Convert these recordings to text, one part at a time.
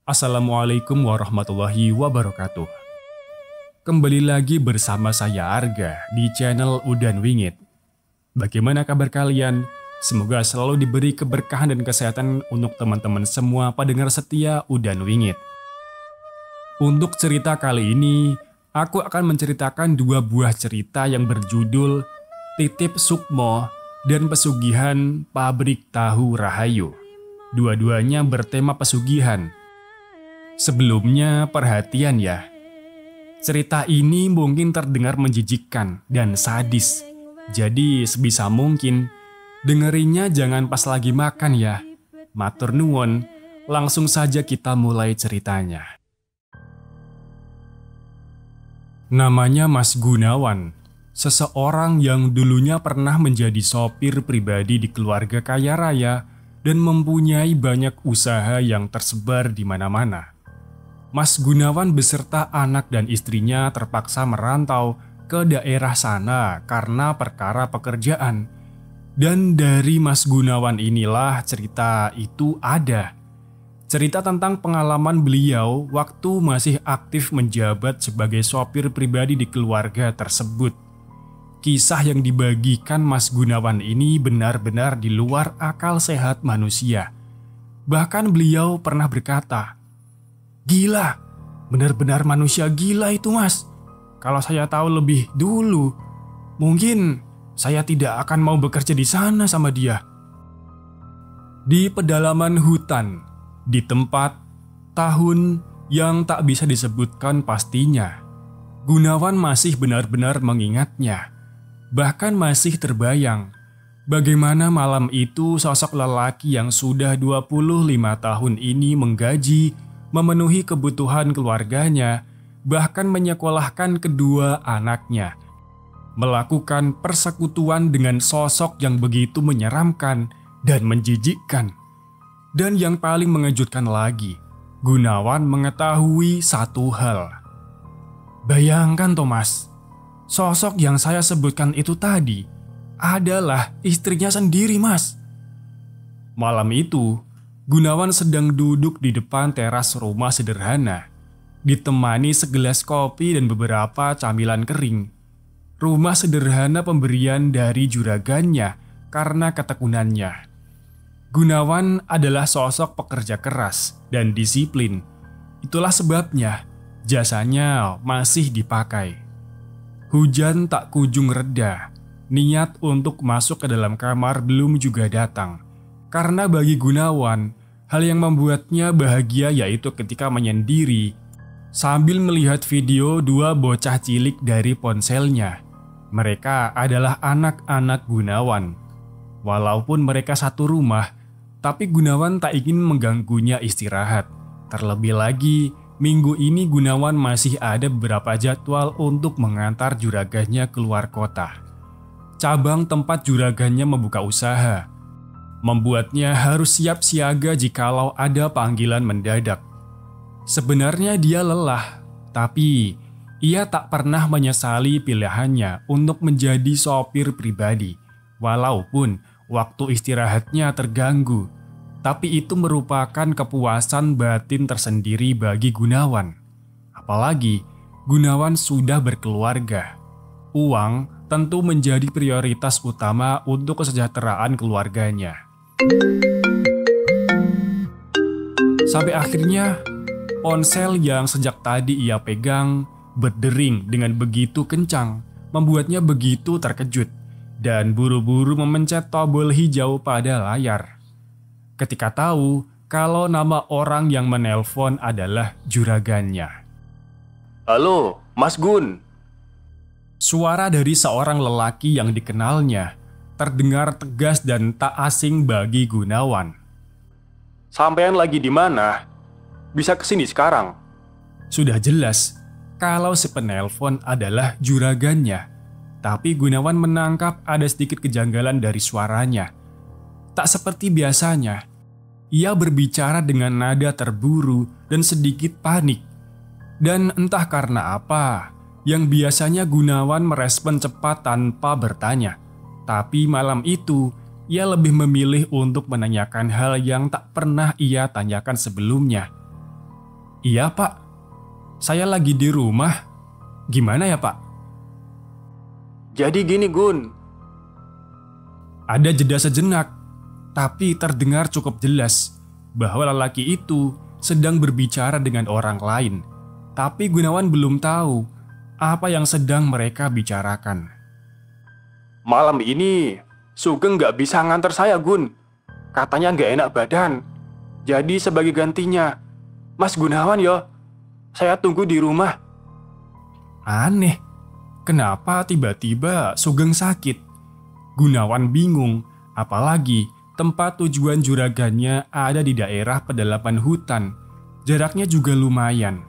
Assalamualaikum warahmatullahi wabarakatuh. Kembali lagi bersama saya Arga di channel Udan Wingit. Bagaimana kabar kalian? Semoga selalu diberi keberkahan dan kesehatan untuk teman-teman semua pendengar setia Udan Wingit. Untuk cerita kali ini, aku akan menceritakan dua buah cerita yang berjudul Titip Sukmo dan Pesugihan Pabrik Tahu Rahayu. Dua-duanya bertema pesugihan. Sebelumnya perhatian ya, cerita ini mungkin terdengar menjijikkan dan sadis. Jadi sebisa mungkin dengerinnya jangan pas lagi makan ya. Matur nuwun, langsung saja kita mulai ceritanya. Namanya Mas Gunawan, seseorang yang dulunya pernah menjadi sopir pribadi di keluarga kaya raya dan mempunyai banyak usaha yang tersebar di mana-mana. Mas Gunawan beserta anak dan istrinya terpaksa merantau ke daerah sana karena perkara pekerjaan. Dan dari Mas Gunawan inilah cerita itu ada. Cerita tentang pengalaman beliau waktu masih aktif menjabat sebagai sopir pribadi di keluarga tersebut. Kisah yang dibagikan Mas Gunawan ini benar-benar di luar akal sehat manusia. Bahkan beliau pernah berkata, "Gila, benar-benar manusia gila itu mas. Kalau saya tahu lebih dulu, mungkin saya tidak akan mau bekerja di sana sama dia." Di pedalaman hutan, di tempat, tahun yang tak bisa disebutkan pastinya, Gunawan masih benar-benar mengingatnya. Bahkan masih terbayang bagaimana malam itu sosok lelaki yang sudah 25 tahun ini menggaji, memenuhi kebutuhan keluarganya, bahkan menyekolahkan kedua anaknya, melakukan persekutuan dengan sosok yang begitu menyeramkan dan menjijikkan. Dan yang paling mengejutkan lagi, Gunawan mengetahui satu hal. Bayangkan Thomas, sosok yang saya sebutkan itu tadi adalah istrinya sendiri mas. Malam itu, Gunawan sedang duduk di depan teras rumah sederhana, ditemani segelas kopi dan beberapa camilan kering. Rumah sederhana pemberian dari juragannya karena ketekunannya. Gunawan adalah sosok pekerja keras dan disiplin. Itulah sebabnya jasanya masih dipakai. Hujan tak kunjung reda. Niat untuk masuk ke dalam kamar belum juga datang. Karena bagi Gunawan, hal yang membuatnya bahagia yaitu ketika menyendiri sambil melihat video dua bocah cilik dari ponselnya. Mereka adalah anak-anak Gunawan. Walaupun mereka satu rumah, tapi Gunawan tak ingin mengganggunya istirahat. Terlebih lagi, minggu ini Gunawan masih ada beberapa jadwal untuk mengantar juragannya keluar kota. Cabang tempat juragannya membuka usaha, membuatnya harus siap siaga jikalau ada panggilan mendadak. Sebenarnya dia lelah, tapi ia tak pernah menyesali pilihannya untuk menjadi sopir pribadi. Walaupun waktu istirahatnya terganggu, tapi itu merupakan kepuasan batin tersendiri bagi Gunawan. Apalagi Gunawan sudah berkeluarga. Uang tentu menjadi prioritas utama untuk kesejahteraan keluarganya. Sampai akhirnya, ponsel yang sejak tadi ia pegang berdering dengan begitu kencang, membuatnya begitu terkejut dan buru-buru memencet tombol hijau pada layar. Ketika tahu kalau nama orang yang menelpon adalah juragannya. "Halo, Mas Gun." Suara dari seorang lelaki yang dikenalnya terdengar tegas dan tak asing bagi Gunawan. "Sampean lagi di mana? Bisa kesini sekarang?" Sudah jelas kalau si penelpon adalah juragannya, tapi Gunawan menangkap ada sedikit kejanggalan dari suaranya. Tak seperti biasanya, ia berbicara dengan nada terburu dan sedikit panik. Dan entah karena apa, yang biasanya Gunawan merespon cepat tanpa bertanya. Tapi malam itu, ia lebih memilih untuk menanyakan hal yang tak pernah ia tanyakan sebelumnya. Iya Pak, saya lagi di rumah. Gimana ya Pak? Jadi gini Gun, Ada jeda sejenak, tapi terdengar cukup jelas bahwa lelaki itu sedang berbicara dengan orang lain. Tapi Gunawan belum tahu apa yang sedang mereka bicarakan. malam ini Sugeng nggak bisa nganter saya Gun. Katanya nggak enak badan. Jadi sebagai gantinya, Mas Gunawan yo, saya tunggu di rumah. Aneh, kenapa tiba-tiba Sugeng sakit? Gunawan bingung, apalagi tempat tujuan juragannya ada di daerah pedalaman hutan. Jaraknya juga lumayan,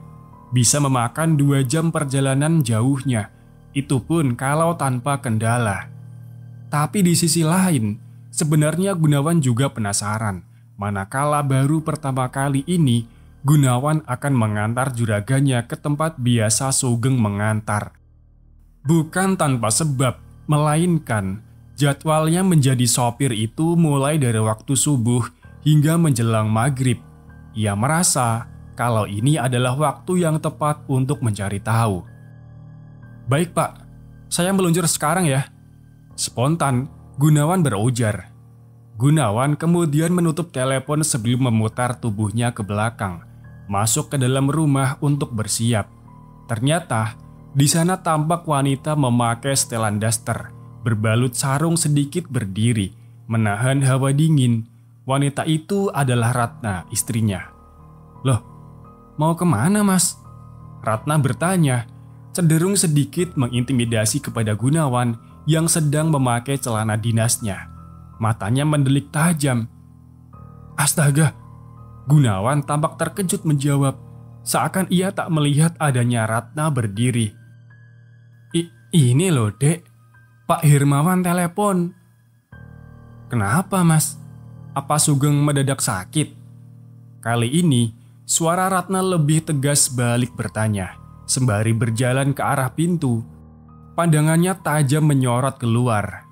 bisa memakan 2 jam perjalanan jauhnya. Itu pun kalau tanpa kendala. Tapi di sisi lain, sebenarnya Gunawan juga penasaran, manakala baru pertama kali ini Gunawan akan mengantar juragannya ke tempat biasa Sugeng mengantar. Bukan tanpa sebab, melainkan jadwalnya menjadi sopir itu mulai dari waktu subuh hingga menjelang maghrib. Ia merasa kalau ini adalah waktu yang tepat untuk mencari tahu. Baik Pak, saya meluncur sekarang ya. Spontan, Gunawan berujar. Gunawan kemudian menutup telepon sebelum memutar tubuhnya ke belakang, masuk ke dalam rumah untuk bersiap. Ternyata, di sana tampak wanita memakai setelan daster, berbalut sarung sedikit berdiri, menahan hawa dingin. Wanita itu adalah Ratna, istrinya. Loh, mau kemana mas? Ratna bertanya, cenderung sedikit mengintimidasi kepada Gunawan yang sedang memakai celana dinasnya. Matanya mendelik tajam. Astaga, Gunawan tampak terkejut menjawab, seakan ia tak melihat adanya Ratna berdiri. Ini loh dek, Pak Hirmawan telepon. Kenapa mas? Apa Sugeng mendadak sakit? Kali ini, suara Ratna lebih tegas balik bertanya, sembari berjalan ke arah pintu. Pandangannya tajam menyorot keluar.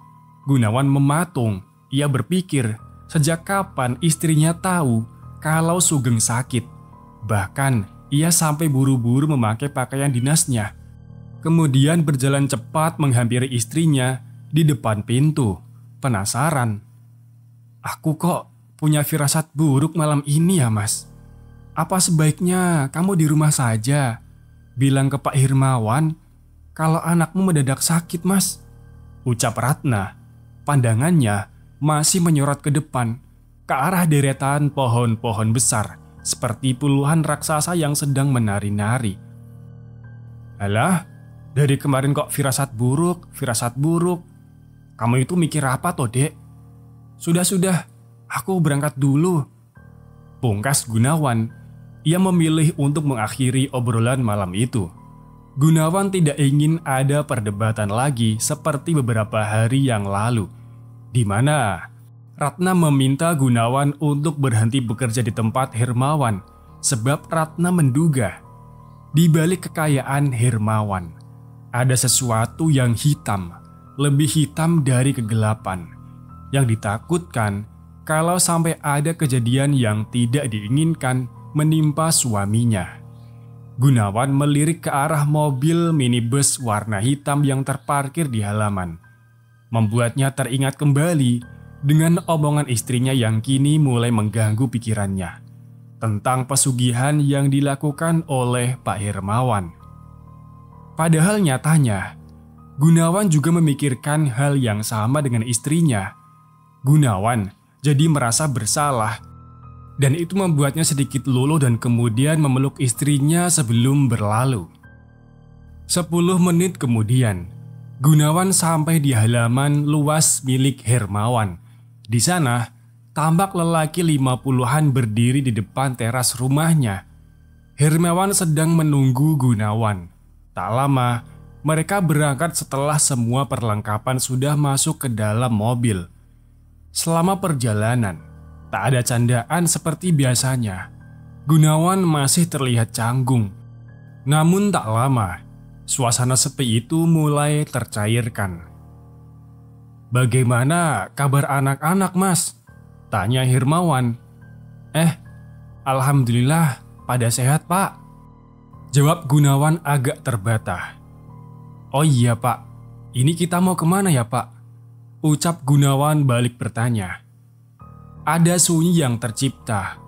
Gunawan mematung. Ia berpikir sejak kapan istrinya tahu kalau Sugeng sakit. Bahkan ia sampai buru-buru memakai pakaian dinasnya. Kemudian berjalan cepat menghampiri istrinya di depan pintu. Penasaran. Aku kok punya firasat buruk malam ini ya mas? Apa sebaiknya kamu di rumah saja? Bilang ke Pak Hirmawan kalau anakmu mendadak sakit mas, ucap Ratna. Pandangannya masih menyorot ke depan, ke arah deretan pohon-pohon besar, seperti puluhan raksasa yang sedang menari-nari. Alah, dari kemarin kok firasat buruk. Kamu itu mikir apa toh dek? Sudah, aku berangkat dulu. Pungkas Gunawan, ia memilih untuk mengakhiri obrolan malam itu. Gunawan tidak ingin ada perdebatan lagi seperti beberapa hari yang lalu, di mana Ratna meminta Gunawan untuk berhenti bekerja di tempat Hirmawan, sebab Ratna menduga di balik kekayaan Hirmawan ada sesuatu yang hitam, lebih hitam dari kegelapan, yang ditakutkan kalau sampai ada kejadian yang tidak diinginkan menimpa suaminya. Gunawan melirik ke arah mobil minibus warna hitam yang terparkir di halaman. Membuatnya teringat kembali dengan omongan istrinya yang kini mulai mengganggu pikirannya tentang pesugihan yang dilakukan oleh Pak Hirmawan. Padahal nyatanya, Gunawan juga memikirkan hal yang sama dengan istrinya. Gunawan jadi merasa bersalah, dan itu membuatnya sedikit luluh dan kemudian memeluk istrinya sebelum berlalu. 10 menit kemudian, Gunawan sampai di halaman luas milik Hirmawan. Di sana, tampak lelaki 50-an berdiri di depan teras rumahnya. Hirmawan sedang menunggu Gunawan. Tak lama, mereka berangkat setelah semua perlengkapan sudah masuk ke dalam mobil. Selama perjalanan, tak ada candaan seperti biasanya. Gunawan masih terlihat canggung. Namun tak lama, suasana sepi itu mulai tercairkan. "Bagaimana kabar anak-anak mas?" tanya Hirmawan. Alhamdulillah, pada sehat, Pak. Jawab Gunawan agak terbata. Oh iya, Pak. Ini kita mau kemana ya, Pak? Ucap Gunawan balik bertanya. Ada sunyi yang tercipta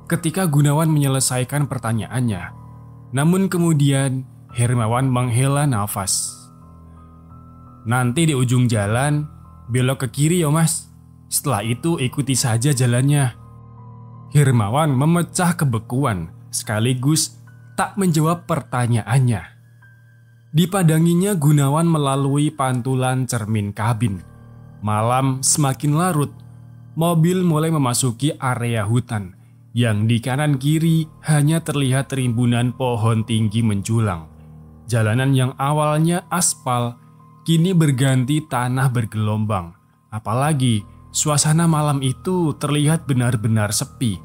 ketika Gunawan menyelesaikan pertanyaannya. Namun kemudian Hermawan menghela nafas. Nanti di ujung jalan, belok ke kiri ya mas. Setelah itu ikuti saja jalannya. Hermawan memecah kebekuan sekaligus tak menjawab pertanyaannya. Dipadanginya Gunawan melalui pantulan cermin kabin. Malam semakin larut. Mobil mulai memasuki area hutan yang di kanan kiri hanya terlihat rimbunan pohon tinggi menjulang. Jalanan yang awalnya aspal kini berganti tanah bergelombang. Apalagi suasana malam itu terlihat benar-benar sepi.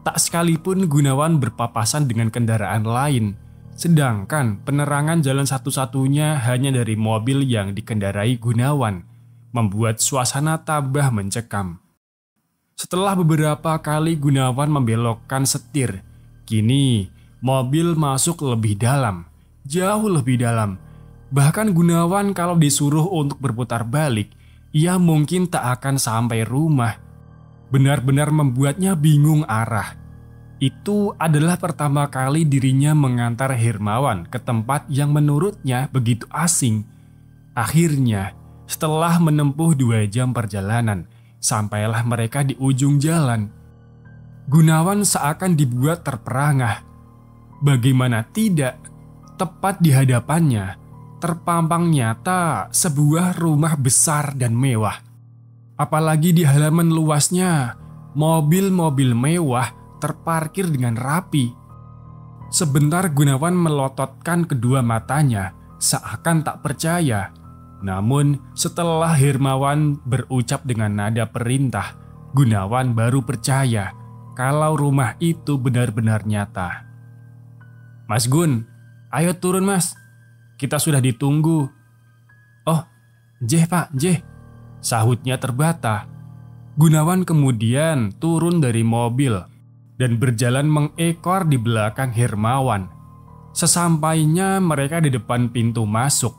Tak sekalipun Gunawan berpapasan dengan kendaraan lain, sedangkan penerangan jalan satu-satunya hanya dari mobil yang dikendarai Gunawan, membuat suasana tambah mencekam. Setelah beberapa kali Gunawan membelokkan setir, kini mobil masuk lebih dalam, jauh lebih dalam. Bahkan Gunawan kalau disuruh untuk berputar balik, ia mungkin tak akan sampai rumah. Benar-benar membuatnya bingung arah. Itu adalah pertama kali dirinya mengantar Hermawan ke tempat yang menurutnya begitu asing. Akhirnya, setelah menempuh 2 jam perjalanan, sampailah mereka di ujung jalan. Gunawan seakan dibuat terperangah. Bagaimana tidak, tepat di hadapannya terpampang nyata sebuah rumah besar dan mewah. Apalagi di halaman luasnya, mobil-mobil mewah terparkir dengan rapi. Sebentar Gunawan melototkan kedua matanya, seakan tak percaya. Namun setelah Hermawan berucap dengan nada perintah, Gunawan baru percaya kalau rumah itu benar-benar nyata. Mas Gun, ayo turun mas, kita sudah ditunggu. Oh, jeh pak, jeh, sahutnya terbata. Gunawan kemudian turun dari mobil dan berjalan mengekor di belakang Hermawan. Sesampainya mereka di depan pintu masuk,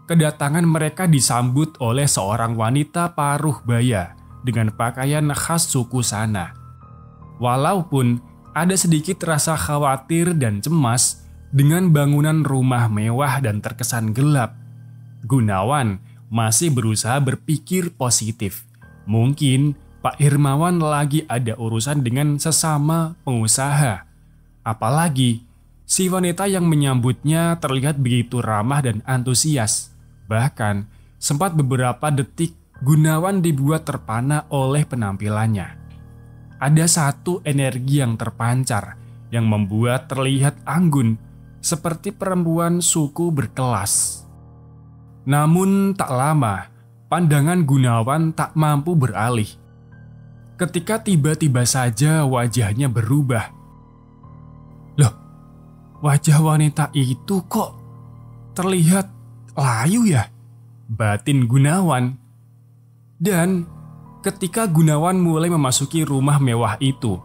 kedatangan mereka disambut oleh seorang wanita paruh baya dengan pakaian khas suku sana. Walaupun ada sedikit rasa khawatir dan cemas dengan bangunan rumah mewah dan terkesan gelap, Gunawan masih berusaha berpikir positif. Mungkin Pak Hermawan lagi ada urusan dengan sesama pengusaha. Apalagi si wanita yang menyambutnya terlihat begitu ramah dan antusias. Bahkan sempat beberapa detik Gunawan dibuat terpana oleh penampilannya. Ada satu energi yang terpancar yang membuat terlihat anggun seperti perempuan suku berkelas. Namun tak lama, pandangan Gunawan tak mampu beralih. Ketika tiba-tiba saja wajahnya berubah. Loh, wajah wanita itu kok terlihat layu ya? Batin Gunawan. Dan ketika Gunawan mulai memasuki rumah mewah itu,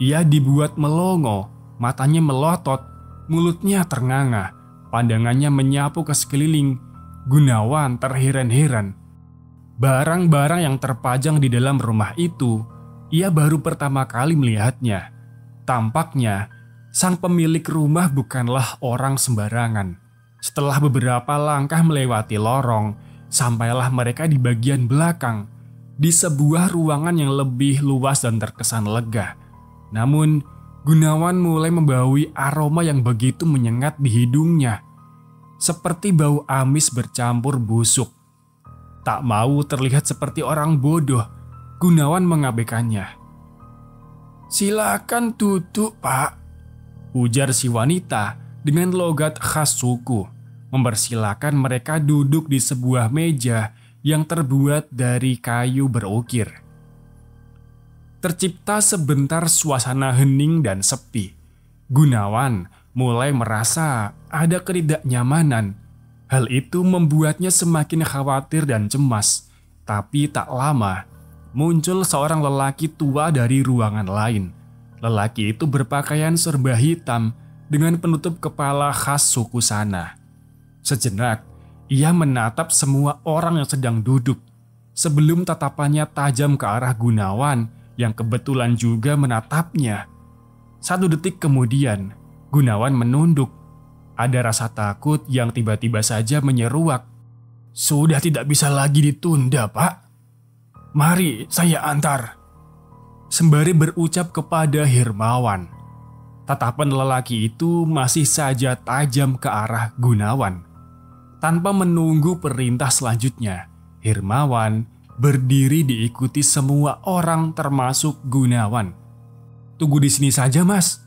ia dibuat melongo, matanya melotot, mulutnya ternganga, pandangannya menyapu ke sekeliling. Gunawan terheran-heran. Barang-barang yang terpajang di dalam rumah itu, ia baru pertama kali melihatnya. Tampaknya, sang pemilik rumah bukanlah orang sembarangan. Setelah beberapa langkah melewati lorong, sampailah mereka di bagian belakang, di sebuah ruangan yang lebih luas dan terkesan lega. Namun, Gunawan mulai membaui aroma yang begitu menyengat di hidungnya, seperti bau amis bercampur busuk. Tak mau terlihat seperti orang bodoh, Gunawan mengabaikannya. "Silakan duduk, Pak," ujar si wanita dengan logat khas suku, mempersilakan mereka duduk di sebuah meja yang terbuat dari kayu berukir. Tercipta sebentar suasana hening dan sepi. Gunawan mulai merasa ada ketidaknyamanan. Hal itu membuatnya semakin khawatir dan cemas. Tapi tak lama, muncul seorang lelaki tua dari ruangan lain. Lelaki itu berpakaian serba hitam dengan penutup kepala khas suku sana. Sejenak, ia menatap semua orang yang sedang duduk sebelum tatapannya tajam ke arah Gunawan yang kebetulan juga menatapnya. 1 detik kemudian, Gunawan menunduk. Ada rasa takut yang tiba-tiba saja menyeruak. "Sudah tidak bisa lagi ditunda, Pak. Mari saya antar." Sembari berucap kepada Hirmawan. Tatapan lelaki itu masih saja tajam ke arah Gunawan. Tanpa menunggu perintah selanjutnya, Hirmawan berdiri diikuti semua orang termasuk Gunawan. "Tunggu di sini saja, Mas."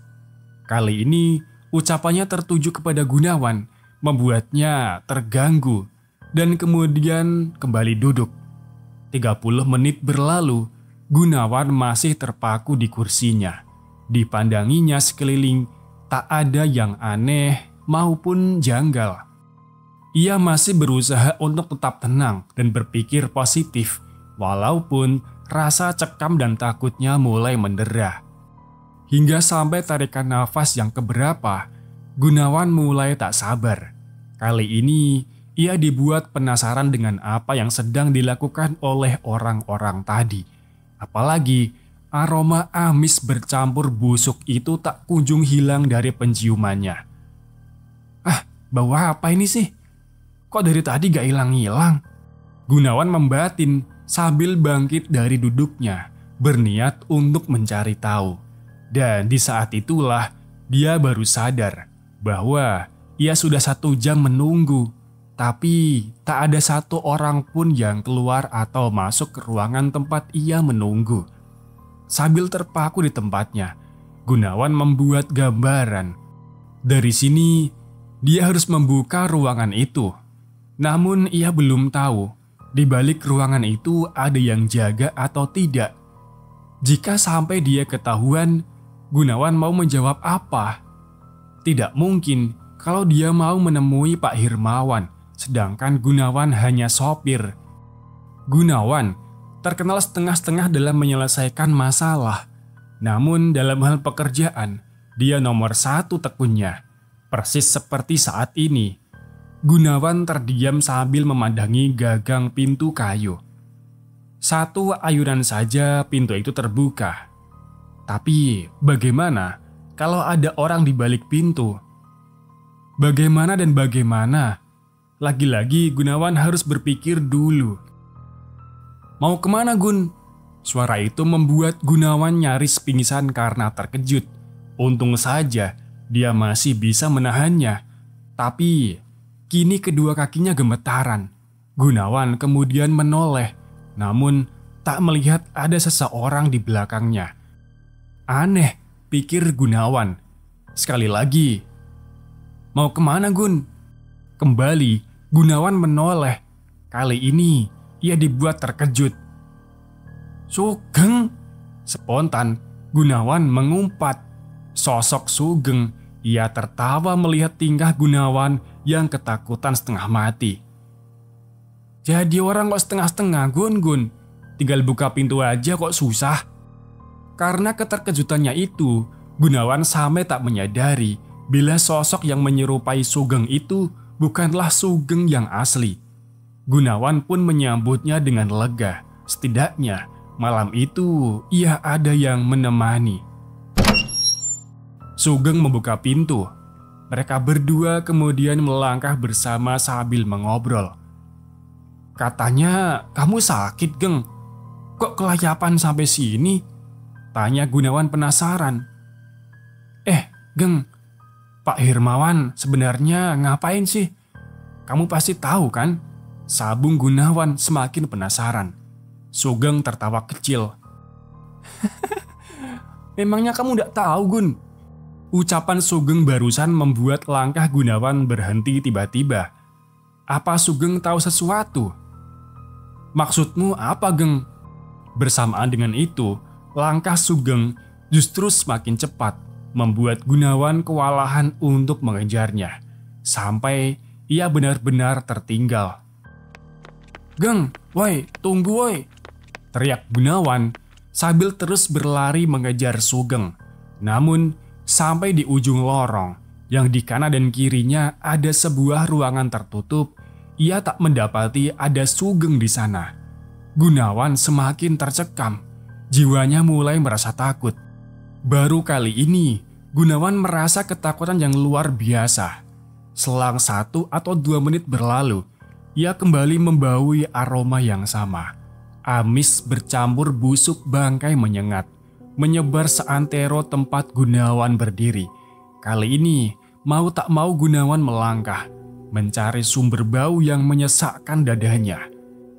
Kali ini ucapannya tertuju kepada Gunawan, membuatnya terganggu dan kemudian kembali duduk. 30 menit berlalu, Gunawan masih terpaku di kursinya. Dipandanginya sekeliling, tak ada yang aneh maupun janggal. Ia masih berusaha untuk tetap tenang dan berpikir positif, walaupun rasa cekam dan takutnya mulai mendera. Hingga sampai tarikan nafas yang keberapa, Gunawan mulai tak sabar. Kali ini, ia dibuat penasaran dengan apa yang sedang dilakukan oleh orang-orang tadi. Apalagi aroma amis bercampur busuk itu tak kunjung hilang dari penciumannya. "Ah, bau apa ini sih? Kok dari tadi gak hilang-hilang?" Gunawan membatin sambil bangkit dari duduknya, berniat untuk mencari tahu. Dan di saat itulah dia baru sadar bahwa ia sudah 1 jam menunggu. Tapi tak ada satu orang pun yang keluar atau masuk ke ruangan tempat ia menunggu. Sambil terpaku di tempatnya, Gunawan membuat gambaran. Dari sini, dia harus membuka ruangan itu. Namun ia belum tahu di balik ruangan itu ada yang jaga atau tidak. Jika sampai dia ketahuan, Gunawan mau menjawab apa? Tidak mungkin kalau dia mau menemui Pak Hirmawan, sedangkan Gunawan hanya sopir. Gunawan terkenal setengah-setengah dalam menyelesaikan masalah. Namun dalam hal pekerjaan, dia nomor 1 tekunnya. Persis seperti saat ini. Gunawan terdiam sambil memandangi gagang pintu kayu. 1 ayunan saja pintu itu terbuka. Tapi bagaimana kalau ada orang di balik pintu? Bagaimana dan bagaimana? Lagi-lagi Gunawan harus berpikir dulu. "Mau kemana, Gun?" Suara itu membuat Gunawan nyaris pingsan karena terkejut. Untung saja dia masih bisa menahannya. Tapi kini kedua kakinya gemetaran. Gunawan kemudian menoleh, namun tak melihat ada seseorang di belakangnya. Aneh, pikir Gunawan. Sekali lagi, "Mau kemana, Gun?" Kembali Gunawan menoleh. Kali ini ia dibuat terkejut. "Sugeng!" Spontan Gunawan mengumpat. Sosok Sugeng. Ia tertawa melihat tingkah Gunawan yang ketakutan setengah mati. "Jadi orang kok setengah-setengah, Gun? Tinggal buka pintu aja kok susah?" Karena keterkejutannya itu, Gunawan sampai tak menyadari bila sosok yang menyerupai Sugeng itu bukanlah Sugeng yang asli. Gunawan pun menyambutnya dengan lega. Setidaknya malam itu ia ada yang menemani. Sugeng membuka pintu. Mereka berdua kemudian melangkah bersama sambil mengobrol. "Katanya kamu sakit, Geng. Kok kelayapan sampai sini?" tanya Gunawan penasaran. Geng, Pak Hirmawan sebenarnya ngapain sih? Kamu pasti tahu kan?" Sabung Gunawan semakin penasaran. Sugeng tertawa kecil. "Memangnya kamu tidak tahu, Gun?" Ucapan Sugeng barusan membuat langkah Gunawan berhenti tiba-tiba. Apa Sugeng tahu sesuatu? "Maksudmu apa, Geng?" Bersamaan dengan itu, langkah Sugeng justru semakin cepat, membuat Gunawan kewalahan untuk mengejarnya. Sampai ia benar-benar tertinggal. "Geng, woi, tunggu woi!" teriak Gunawan sambil terus berlari mengejar Sugeng. Namun, sampai di ujung lorong, yang di kanan dan kirinya ada sebuah ruangan tertutup, ia tak mendapati ada Sugeng di sana. Gunawan semakin tercekam, jiwanya mulai merasa takut. Baru kali ini, Gunawan merasa ketakutan yang luar biasa. Selang 1 atau 2 menit berlalu, ia kembali membaui aroma yang sama. Amis bercampur busuk bangkai menyengat, menyebar seantero tempat Gunawan berdiri. Kali ini, mau tak mau Gunawan melangkah, mencari sumber bau yang menyesakkan dadanya.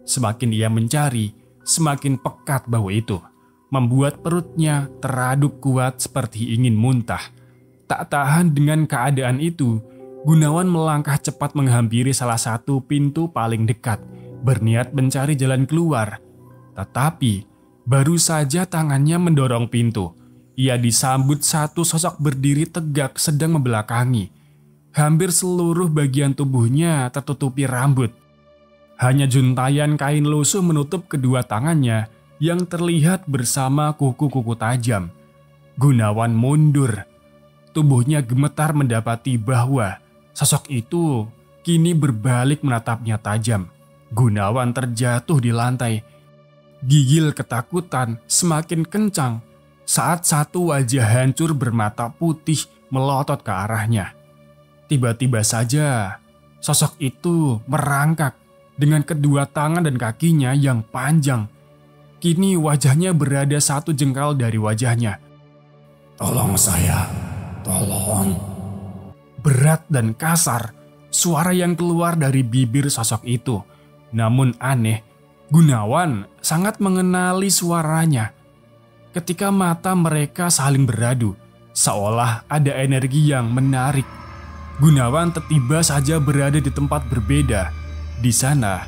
Semakin ia mencari, semakin pekat bau itu, membuat perutnya teraduk kuat seperti ingin muntah. Tak tahan dengan keadaan itu, Gunawan melangkah cepat menghampiri salah satu pintu paling dekat, berniat mencari jalan keluar. Tetapi, baru saja tangannya mendorong pintu, ia disambut satu sosok berdiri tegak sedang membelakangi. Hampir seluruh bagian tubuhnya tertutupi rambut. Hanya juntayan kain lusuh menutup kedua tangannya yang terlihat bersama kuku-kuku tajam. Gunawan mundur. Tubuhnya gemetar mendapati bahwa sosok itu kini berbalik menatapnya tajam. Gunawan terjatuh di lantai. Gigil ketakutan semakin kencang saat satu wajah hancur bermata putih melotot ke arahnya. Tiba-tiba saja, sosok itu merangkak dengan kedua tangan dan kakinya yang panjang. Kini wajahnya berada 1 jengkal dari wajahnya. "Tolong saya, tolong." Berat dan kasar, suara yang keluar dari bibir sosok itu. Namun aneh, Gunawan sangat mengenali suaranya. Ketika mata mereka saling beradu, seolah ada energi yang menarik. Gunawan tiba saja berada di tempat berbeda. Di sana,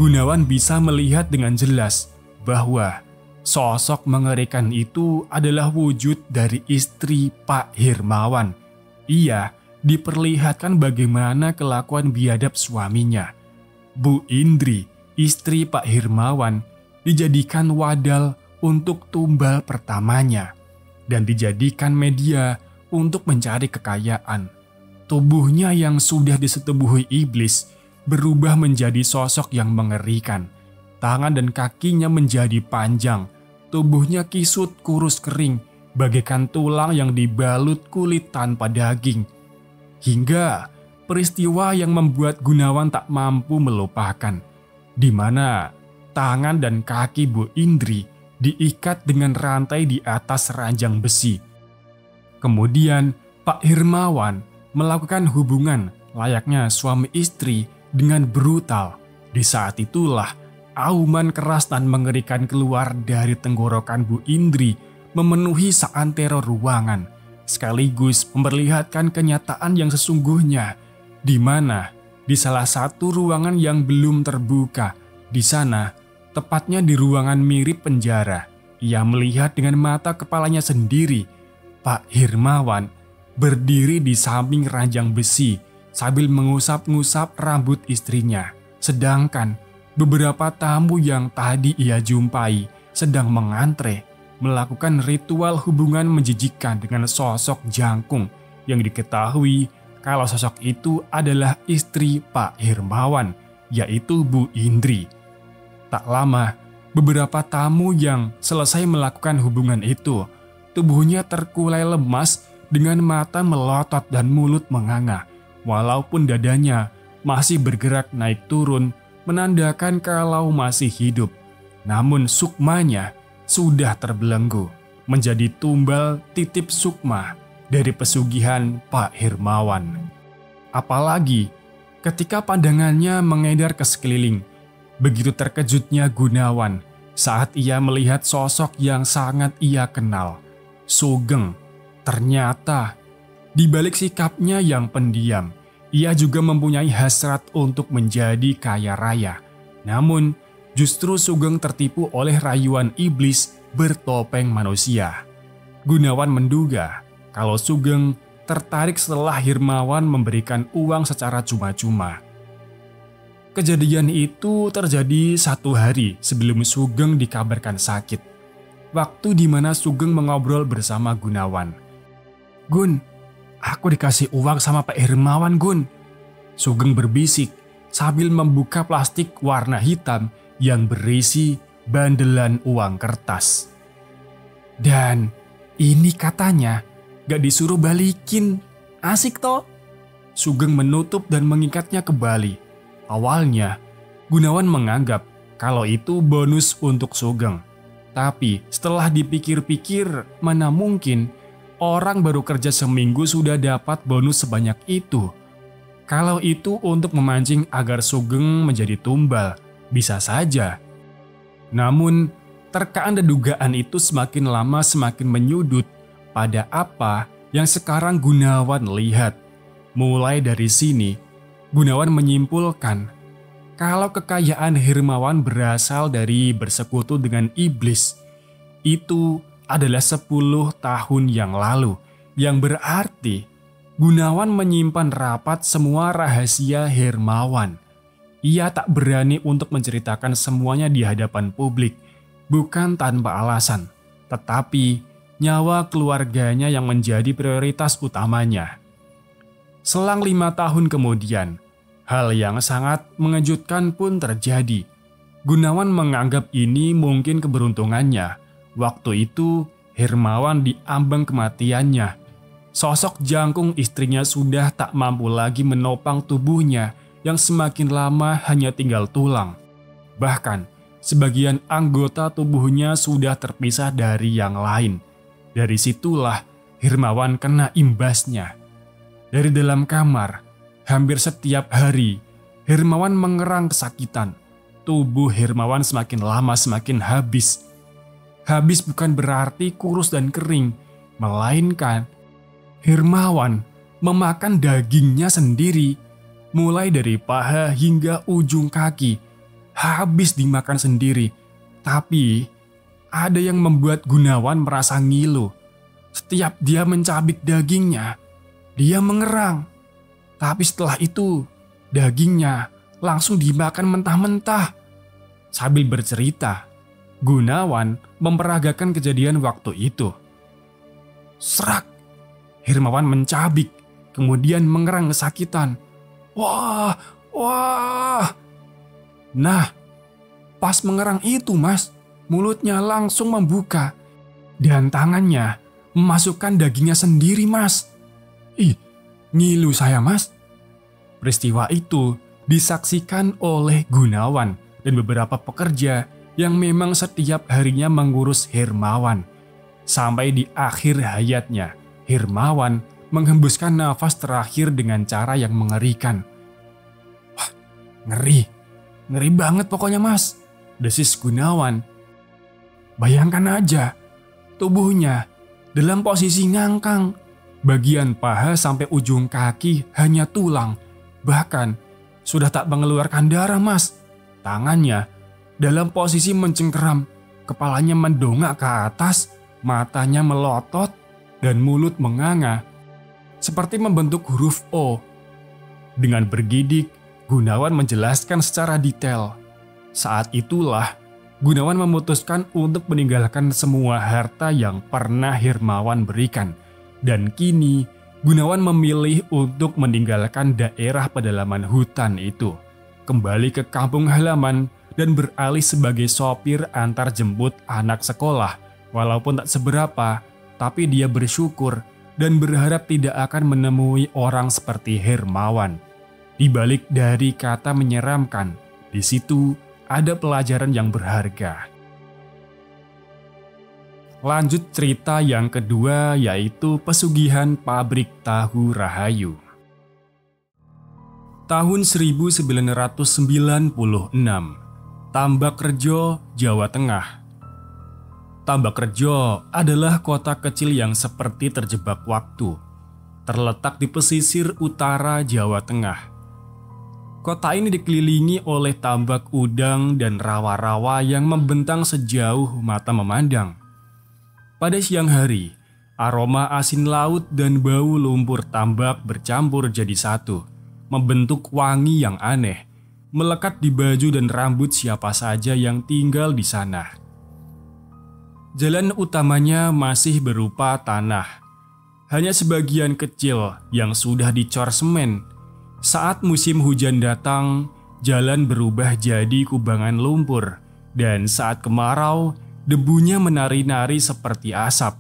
Gunawan bisa melihat dengan jelas bahwa sosok mengerikan itu adalah wujud dari istri Pak Hirmawan. Ia diperlihatkan bagaimana kelakuan biadab suaminya. Bu Indri, istri Pak Hirmawan, dijadikan wadal untuk tumbal pertamanya dan dijadikan media untuk mencari kekayaan. Tubuhnya yang sudah disetubuhi iblis berubah menjadi sosok yang mengerikan. Tangan dan kakinya menjadi panjang, tubuhnya kisut kurus kering, bagaikan tulang yang dibalut kulit tanpa daging. Hingga peristiwa yang membuat Gunawan tak mampu melupakan, di mana tangan dan kaki Bu Indri diikat dengan rantai di atas ranjang besi. Kemudian Pak Hirmawan melakukan hubungan layaknya suami istri dengan brutal. Di saat itulah auman keras dan mengerikan keluar dari tenggorokan Bu Indri memenuhi seantero ruangan, sekaligus memperlihatkan kenyataan yang sesungguhnya, di mana di salah satu ruangan yang belum terbuka, di sana, tepatnya di ruangan mirip penjara, ia melihat dengan mata kepalanya sendiri Pak Hirmawan berdiri di samping ranjang besi sambil mengusap-ngusap rambut istrinya. Sedangkan beberapa tamu yang tadi ia jumpai sedang mengantre melakukan ritual hubungan menjijikan dengan sosok jangkung yang diketahui kalau sosok itu adalah istri Pak Hirmawan, yaitu Bu Indri. Tak lama, beberapa tamu yang selesai melakukan hubungan itu, tubuhnya terkulai lemas dengan mata melotot dan mulut menganga, walaupun dadanya masih bergerak naik turun menandakan kalau masih hidup. Namun sukmanya sudah terbelenggu menjadi tumbal titip sukma dari pesugihan Pak Hirmawan. Apalagi ketika pandangannya mengedar ke sekeliling, begitu terkejutnya Gunawan saat ia melihat sosok yang sangat ia kenal, Sugeng. Ternyata di balik sikapnya yang pendiam, ia juga mempunyai hasrat untuk menjadi kaya raya. Namun justru Sugeng tertipu oleh rayuan iblis bertopeng manusia. Gunawan menduga kalau Sugeng tertarik setelah Hirmawan memberikan uang secara cuma-cuma. Kejadian itu terjadi 1 hari sebelum Sugeng dikabarkan sakit. Waktu di mana Sugeng mengobrol bersama Gunawan. "Gun, aku dikasih uang sama Pak Hermawan, Gun," Sugeng berbisik sambil membuka plastik warna hitam yang berisi bandelan uang kertas. "Dan ini katanya gak disuruh balikin, asik toh?" Sugeng menutup dan mengikatnya kembali. Awalnya, Gunawan menganggap kalau itu bonus untuk Sugeng. Tapi setelah dipikir-pikir, mana mungkin orang baru kerja seminggu sudah dapat bonus sebanyak itu. Kalau itu untuk memancing agar Sugeng menjadi tumbal, bisa saja. Namun, terkaan dan dugaan itu semakin lama semakin menyudut pada apa yang sekarang Gunawan lihat. Mulai dari sini, Gunawan menyimpulkan kalau kekayaan Hermawan berasal dari bersekutu dengan iblis. Itu adalah 10 tahun yang lalu, yang berarti Gunawan menyimpan rapat semua rahasia Hermawan. Ia tak berani untuk menceritakan semuanya di hadapan publik, bukan tanpa alasan, tetapi nyawa keluarganya yang menjadi prioritas utamanya. Selang 5 tahun kemudian, hal yang sangat mengejutkan pun terjadi. Gunawan menganggap ini mungkin keberuntungannya. Waktu itu, Hermawan diambang kematiannya. Sosok jangkung istrinya sudah tak mampu lagi menopang tubuhnya yang semakin lama hanya tinggal tulang. Bahkan, sebagian anggota tubuhnya sudah terpisah dari yang lain. Dari situlah Hermawan kena imbasnya. Dari dalam kamar, hampir setiap hari, Hermawan mengerang kesakitan. Tubuh Hermawan semakin lama semakin habis. Habis bukan berarti kurus dan kering, melainkan Hermawan memakan dagingnya sendiri. Mulai dari paha hingga ujung kaki, habis dimakan sendiri. Tapi, ada yang membuat Gunawan merasa ngilu. Setiap dia mencabik dagingnya, dia mengerang. Tapi setelah itu, dagingnya langsung dimakan mentah-mentah. Sambil bercerita, Gunawan memperagakan kejadian waktu itu. Serak, Hermawan mencabik, kemudian mengerang kesakitan. Wah, wah. Nah, pas mengerang itu mas, mulutnya langsung membuka. Dan tangannya memasukkan dagingnya sendiri mas. Ih, ngilu saya mas. Peristiwa itu disaksikan oleh Gunawan dan beberapa pekerja yang memang setiap harinya mengurus Hermawan. Sampai di akhir hayatnya, Hermawan menghembuskan nafas terakhir dengan cara yang mengerikan. Wah, ngeri banget pokoknya mas, desis Gunawan. Bayangkan aja, tubuhnya dalam posisi ngangkang. Bagian paha sampai ujung kaki hanya tulang. Bahkan sudah tak mengeluarkan darah mas. Tangannya dalam posisi mencengkeram. Kepalanya mendongak ke atas. Matanya melotot. Dan mulut menganga. Seperti membentuk huruf O. Dengan bergidik, Gunawan menjelaskan secara detail. Saat itulah Gunawan memutuskan untuk meninggalkan semua harta yang pernah Hermawan berikan. Dan kini, Gunawan memilih untuk meninggalkan daerah pedalaman hutan itu, kembali ke kampung halaman dan beralih sebagai sopir antar jemput anak sekolah. Walaupun tak seberapa, tapi dia bersyukur dan berharap tidak akan menemui orang seperti Hermawan. Di balik dari kata menyeramkan, di situ ada pelajaran yang berharga. Lanjut cerita yang kedua, yaitu pesugihan pabrik tahu Rahayu. Tahun 1996, Tambakrejo, Jawa Tengah. Tambakrejo adalah kota kecil yang seperti terjebak waktu, terletak di pesisir utara Jawa Tengah. Kota ini dikelilingi oleh tambak udang dan rawa-rawa yang membentang sejauh mata memandang. Pada siang hari, aroma asin laut dan bau lumpur tambak bercampur jadi satu, membentuk wangi yang aneh, melekat di baju dan rambut siapa saja yang tinggal di sana. Jalan utamanya masih berupa tanah. hanya sebagian kecil yang sudah dicor semen. Saat musim hujan datang, jalan berubah jadi kubangan lumpur, dan saat kemarau, debunya menari-nari seperti asap.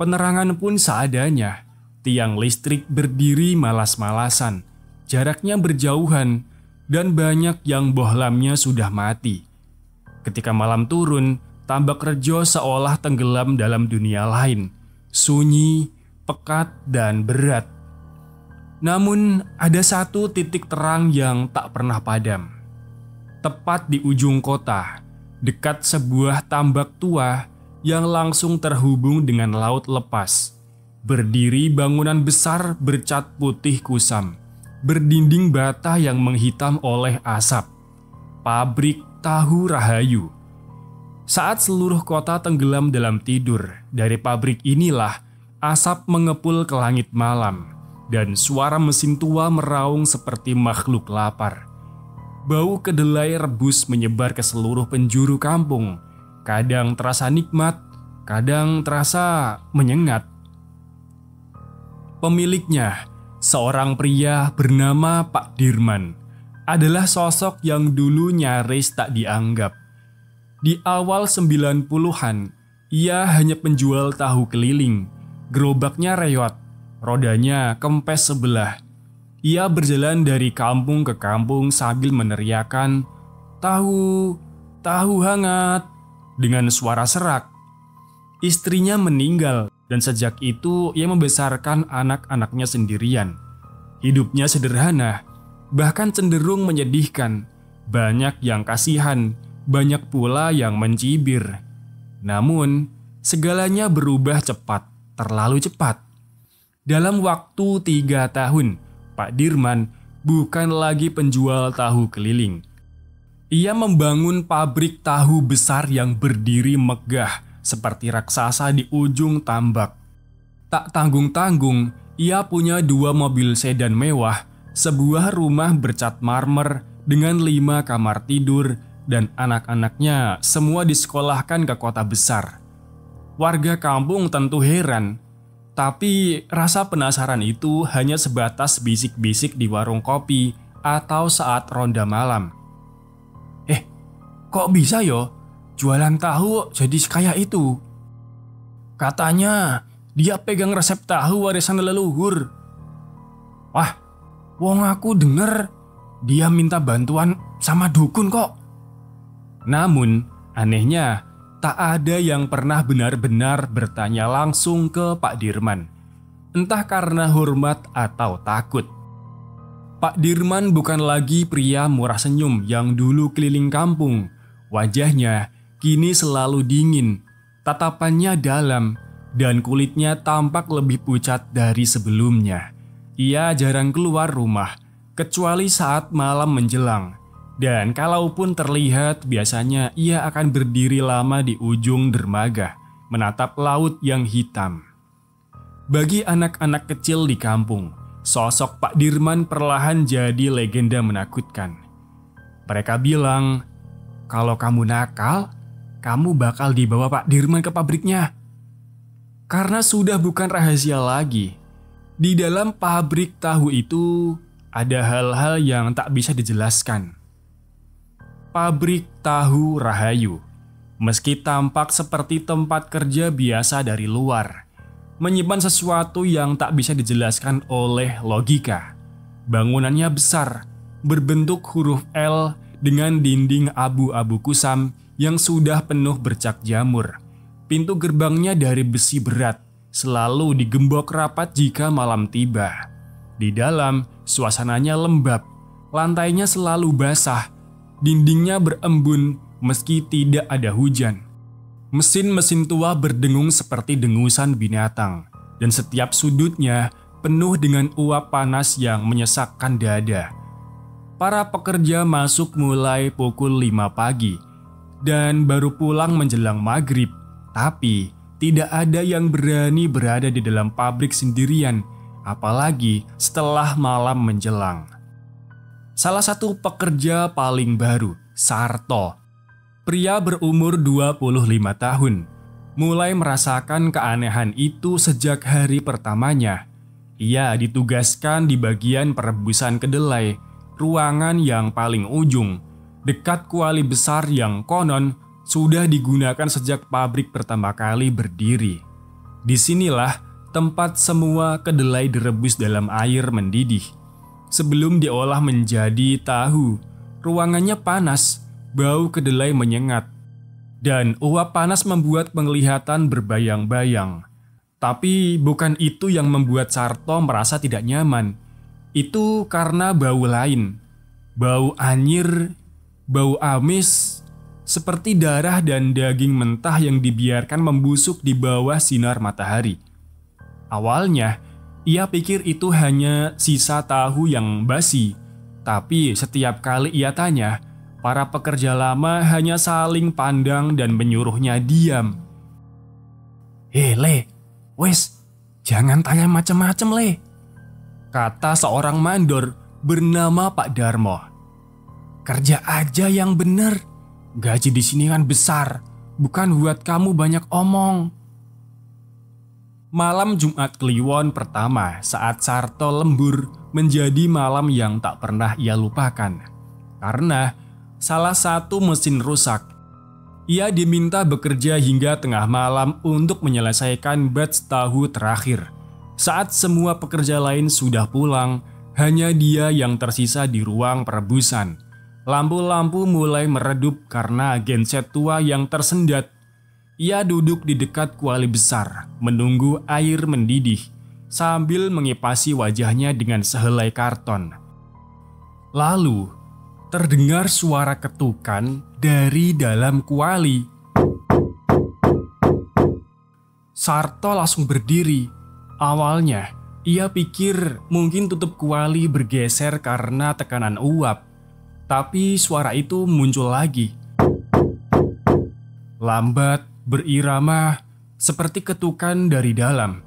Penerangan pun seadanya, tiang listrik berdiri malas-malasan, jaraknya berjauhan, dan banyak yang bohlamnya sudah mati. Ketika malam turun, Tambak Rejo seolah tenggelam dalam dunia lain, sunyi, pekat, dan berat. Namun ada satu titik terang yang tak pernah padam. Tepat di ujung kota, dekat sebuah tambak tua yang langsung terhubung dengan laut lepas, berdiri bangunan besar bercat putih kusam, berdinding bata yang menghitam oleh asap. Pabrik Tahu Rahayu. Saat seluruh kota tenggelam dalam tidur, dari pabrik inilah asap mengepul ke langit malam, dan suara mesin tua meraung seperti makhluk lapar. Bau kedelai rebus menyebar ke seluruh penjuru kampung. Kadang terasa nikmat, kadang terasa menyengat. Pemiliknya, seorang pria bernama Pak Dirman, adalah sosok yang dulu nyaris tak dianggap. Di awal 90-an, ia hanya penjual tahu keliling. Gerobaknya reot, rodanya kempes sebelah. Ia berjalan dari kampung ke kampung sambil meneriakan, "Tahu, tahu hangat," dengan suara serak. Istrinya meninggal dan sejak itu ia membesarkan anak-anaknya sendirian. Hidupnya sederhana, bahkan cenderung menyedihkan. Banyak yang kasihan, banyak pula yang mencibir. Namun, segalanya berubah cepat, terlalu cepat. Dalam waktu 3 tahun, Pak Dirman bukan lagi penjual tahu keliling. Ia membangun pabrik tahu besar yang berdiri megah seperti raksasa di ujung tambak. Tak tanggung-tanggung, ia punya 2 mobil sedan mewah, sebuah rumah bercat marmer dengan 5 kamar tidur, dan anak-anaknya semua disekolahkan ke kota besar. Warga kampung tentu heran, tapi rasa penasaran itu hanya sebatas bisik-bisik di warung kopi atau saat ronda malam. Kok bisa yo jualan tahu jadi sekaya itu? Katanya dia pegang resep tahu warisan leluhur. Wah, wong aku denger dia minta bantuan sama dukun kok. Namun anehnya tak ada yang pernah benar-benar bertanya langsung ke Pak Dirman. Entah karena hormat atau takut. Pak Dirman bukan lagi pria murah senyum yang dulu keliling kampung. Wajahnya kini selalu dingin, tatapannya dalam, dan kulitnya tampak lebih pucat dari sebelumnya. Ia jarang keluar rumah, kecuali saat malam menjelang. Dan kalaupun terlihat, biasanya ia akan berdiri lama di ujung dermaga, menatap laut yang hitam. Bagi anak-anak kecil di kampung, sosok Pak Dirman perlahan jadi legenda menakutkan. Mereka bilang, kalau kamu nakal, kamu bakal dibawa Pak Dirman ke pabriknya. Karena sudah bukan rahasia lagi. Di dalam pabrik tahu itu ada hal-hal yang tak bisa dijelaskan. Pabrik Tahu Rahayu, meski tampak seperti tempat kerja biasa dari luar, menyimpan sesuatu yang tak bisa dijelaskan oleh logika. Bangunannya besar, berbentuk huruf L dengan dinding abu-abu kusam yang sudah penuh bercak jamur. Pintu gerbangnya dari besi berat, selalu digembok rapat jika malam tiba. Di dalam, suasananya lembab, lantainya selalu basah, dindingnya berembun meski tidak ada hujan. Mesin-mesin tua berdengung seperti dengusan binatang, dan setiap sudutnya penuh dengan uap panas yang menyesakkan dada. Para pekerja masuk mulai pukul 5 pagi dan baru pulang menjelang maghrib. Tapi tidak ada yang berani berada di dalam pabrik sendirian, apalagi setelah malam menjelang. Salah satu pekerja paling baru, Sarto, pria berumur 25 tahun. mulai merasakan keanehan itu sejak hari pertamanya. Ia ditugaskan di bagian perebusan kedelai, ruangan yang paling ujung, dekat kuali besar yang konon sudah digunakan sejak pabrik pertama kali berdiri. Disinilah tempat semua kedelai direbus dalam air mendidih. Sebelum diolah menjadi tahu, ruangannya panas, bau kedelai menyengat, dan uap panas membuat penglihatan berbayang-bayang. Tapi bukan itu yang membuat Sarto merasa tidak nyaman. Itu karena bau lain. Bau anyir, bau amis, seperti darah dan daging mentah yang dibiarkan membusuk di bawah sinar matahari. Awalnya, ia pikir itu hanya sisa tahu yang basi. Tapi setiap kali ia tanya, para pekerja lama hanya saling pandang dan menyuruhnya diam. Le, wes, jangan tanya macem-macem le, kata seorang mandor bernama Pak Darmo. Kerja aja yang bener, gaji di sini kan besar, bukan buat kamu banyak omong. Malam Jumat Kliwon pertama saat Sarto lembur menjadi malam yang tak pernah ia lupakan. Karena salah satu mesin rusak. Ia diminta bekerja hingga tengah malam untuk menyelesaikan batch tahu terakhir. Saat semua pekerja lain sudah pulang, hanya dia yang tersisa di ruang perebusan. Lampu-lampu mulai meredup karena genset tua yang tersendat. Ia duduk di dekat kuali besar, menunggu air mendidih, sambil mengipasi wajahnya dengan sehelai karton. Lalu, terdengar suara ketukan dari dalam kuali. Sarto langsung berdiri. Awalnya, ia pikir mungkin tutup kuali bergeser karena tekanan uap. Tapi suara itu muncul lagi. Lambat, berirama, seperti ketukan dari dalam.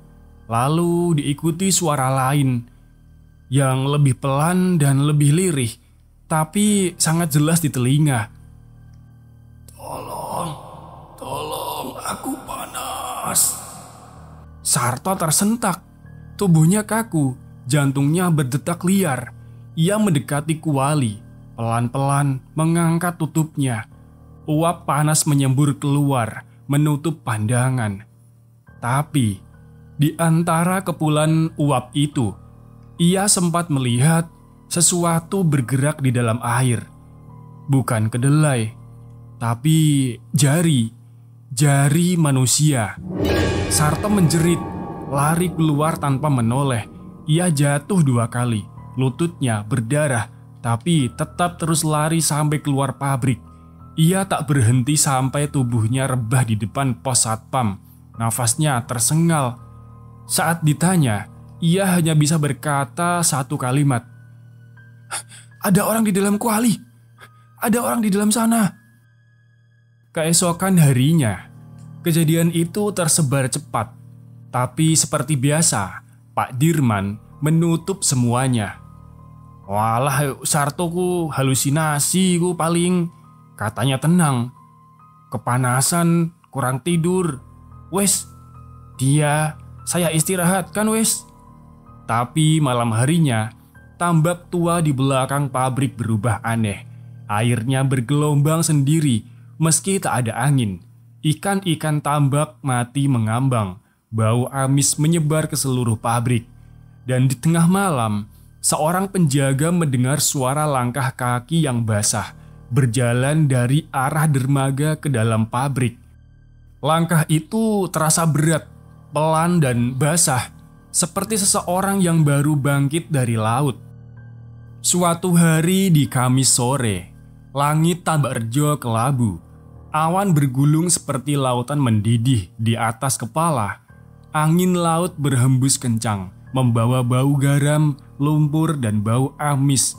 Lalu diikuti suara lain yang lebih pelan dan lebih lirih, tapi sangat jelas di telinga. Tolong, aku panas. Sarto tersentak, tubuhnya kaku, jantungnya berdetak liar. Ia mendekati kuali, pelan-pelan mengangkat tutupnya. Uap panas menyembur keluar, menutup pandangan. Tapi, di antara kepulan uap itu, ia sempat melihat sesuatu bergerak di dalam air. Bukan kedelai, tapi jari manusia. Sarto menjerit, lari keluar tanpa menoleh. Ia jatuh 2 kali, lututnya berdarah, tapi tetap terus lari sampai keluar pabrik. Ia tak berhenti sampai tubuhnya rebah di depan pos satpam. Nafasnya tersengal. Saat ditanya, ia hanya bisa berkata satu kalimat. Ada orang di dalam kuali. Ada orang di dalam sana. Keesokan harinya, kejadian itu tersebar cepat. Tapi seperti biasa, Pak Dirman menutup semuanya. Walah, Sarto ku halusinasi ku paling. Katanya tenang. Kepanasan, kurang tidur. Wes, saya istirahat kan wes. Tapi malam harinya, tambak tua di belakang pabrik berubah aneh. Airnya bergelombang sendiri meski tak ada angin. Ikan-ikan tambak mati mengambang. Bau amis menyebar ke seluruh pabrik. Dan di tengah malam, seorang penjaga mendengar suara langkah kaki yang basah berjalan dari arah dermaga ke dalam pabrik. Langkah itu terasa berat, pelan dan basah, seperti seseorang yang baru bangkit dari laut. Suatu hari di Kamis sore, langit tambak rejo kelabu. Awan bergulung seperti lautan mendidih di atas kepala. Angin laut berhembus kencang, membawa bau garam, lumpur, dan bau amis.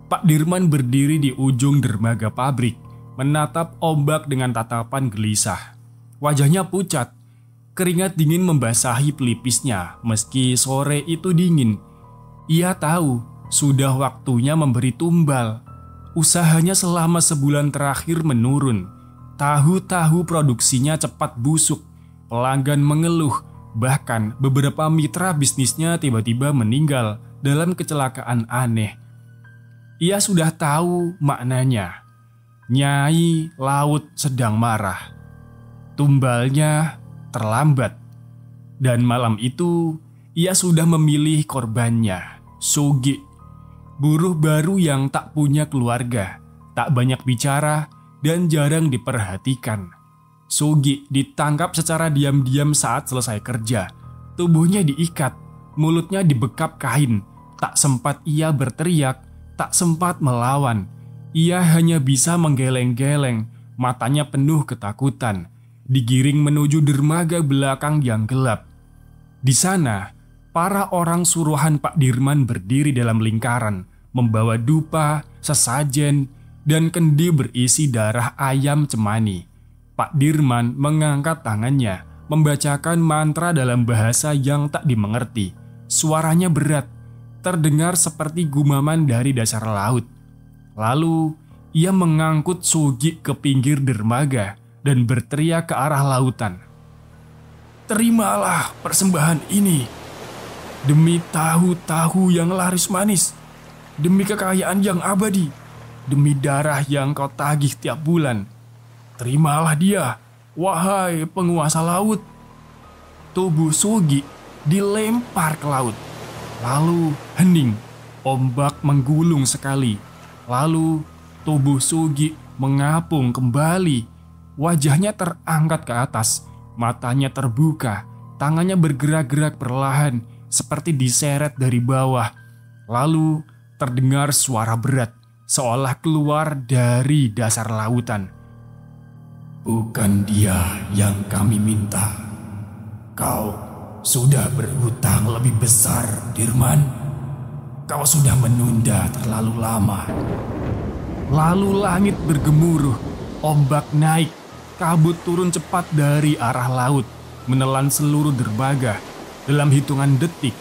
Pak Dirman berdiri di ujung dermaga pabrik, menatap ombak dengan tatapan gelisah. Wajahnya pucat, keringat dingin membasahi pelipisnya meski sore itu dingin. Ia tahu sudah waktunya memberi tumbal. Usahanya selama sebulan terakhir menurun. Tahu-tahu produksinya cepat busuk. pelanggan mengeluh, bahkan beberapa mitra bisnisnya tiba-tiba meninggal dalam kecelakaan aneh. Ia sudah tahu maknanya. Nyai Laut sedang marah. Tumbalnya terlambat. Dan malam itu ia sudah memilih korbannya, Sogi. Buruh baru yang tak punya keluarga, tak banyak bicara, dan jarang diperhatikan. Sogi ditangkap secara diam-diam saat selesai kerja. Tubuhnya diikat, mulutnya dibekap kain. Tak sempat ia berteriak, tak sempat melawan. Ia hanya bisa menggeleng-geleng, matanya penuh ketakutan. Digiring menuju dermaga belakang yang gelap. Di sana, para orang suruhan Pak Dirman berdiri dalam lingkaran, membawa dupa, sesajen, dan kendi berisi darah ayam cemani. Pak Dirman mengangkat tangannya, membacakan mantra dalam bahasa yang tak dimengerti. Suaranya berat, terdengar seperti gumaman dari dasar laut. Lalu, ia mengangkut Sogi ke pinggir dermaga dan berteriak ke arah lautan. "Terimalah persembahan ini. Demi tahu-tahu yang laris manis, demi kekayaan yang abadi, demi darah yang kau tagih tiap bulan. Terimalah dia, wahai penguasa laut." Tubuh Sogi dilempar ke laut. Lalu hening, ombak menggulung sekali. Lalu tubuh Sogi mengapung kembali. Wajahnya terangkat ke atas, matanya terbuka, tangannya bergerak-gerak perlahan seperti diseret dari bawah. Lalu terdengar suara berat, seolah keluar dari dasar lautan. "Bukan dia yang kami minta. Kau sudah berhutang lebih besar, Dirman. Kau sudah menunda terlalu lama." Lalu langit bergemuruh, ombak naik, kabut turun cepat dari arah laut, menelan seluruh dermaga. Dalam hitungan detik,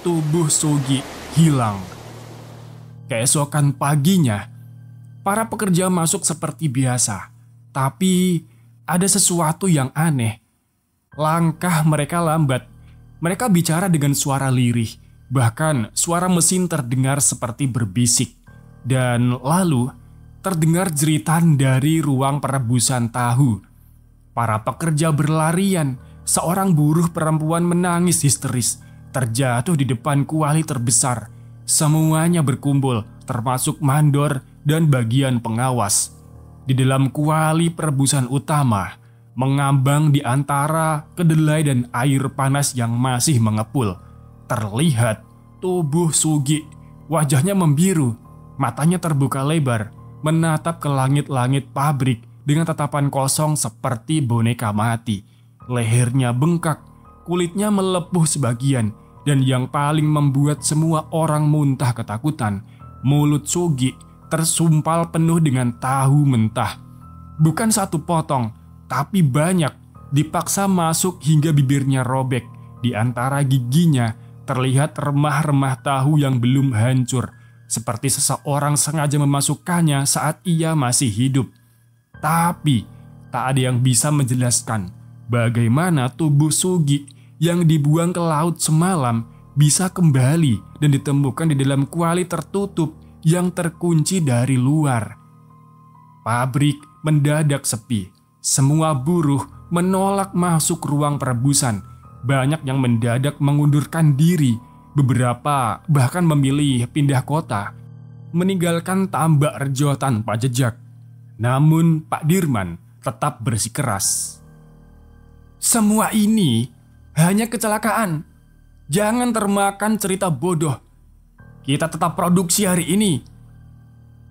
tubuh Sogi hilang. Keesokan paginya, para pekerja masuk seperti biasa. Tapi ada sesuatu yang aneh. Langkah mereka lambat. Mereka bicara dengan suara lirih. Bahkan suara mesin terdengar seperti berbisik. Dan lalu terdengar jeritan dari ruang perebusan tahu. Para pekerja berlarian. Seorang buruh perempuan menangis histeris, terjatuh di depan kuali terbesar. Semuanya berkumpul, termasuk mandor dan bagian pengawas. Di dalam kuali perebusan utama, mengambang di antara kedelai dan air panas yang masih mengepul, terlihat tubuh Sogi. Wajahnya membiru, matanya terbuka lebar, menatap ke langit-langit pabrik dengan tatapan kosong seperti boneka mati. Lehernya bengkak, kulitnya melepuh sebagian, dan yang paling membuat semua orang muntah ketakutan, mulut Sogi tersumpal penuh dengan tahu mentah. Bukan satu potong, tapi banyak, dipaksa masuk hingga bibirnya robek. Di antara giginya terlihat remah-remah tahu yang belum hancur, seperti seseorang sengaja memasukkannya saat ia masih hidup. Tapi tak ada yang bisa menjelaskan bagaimana tubuh Sogi yang dibuang ke laut semalam bisa kembali dan ditemukan di dalam kuali tertutup yang terkunci dari luar. Pabrik mendadak sepi. Semua buruh menolak masuk ruang perebusan. Banyak yang mendadak mengundurkan diri. Beberapa bahkan memilih pindah kota, meninggalkan Tambak Rejo tanpa jejak. Namun Pak Dirman tetap bersikeras. "Semua ini hanya kecelakaan. Jangan termakan cerita bodoh. Kita tetap produksi hari ini."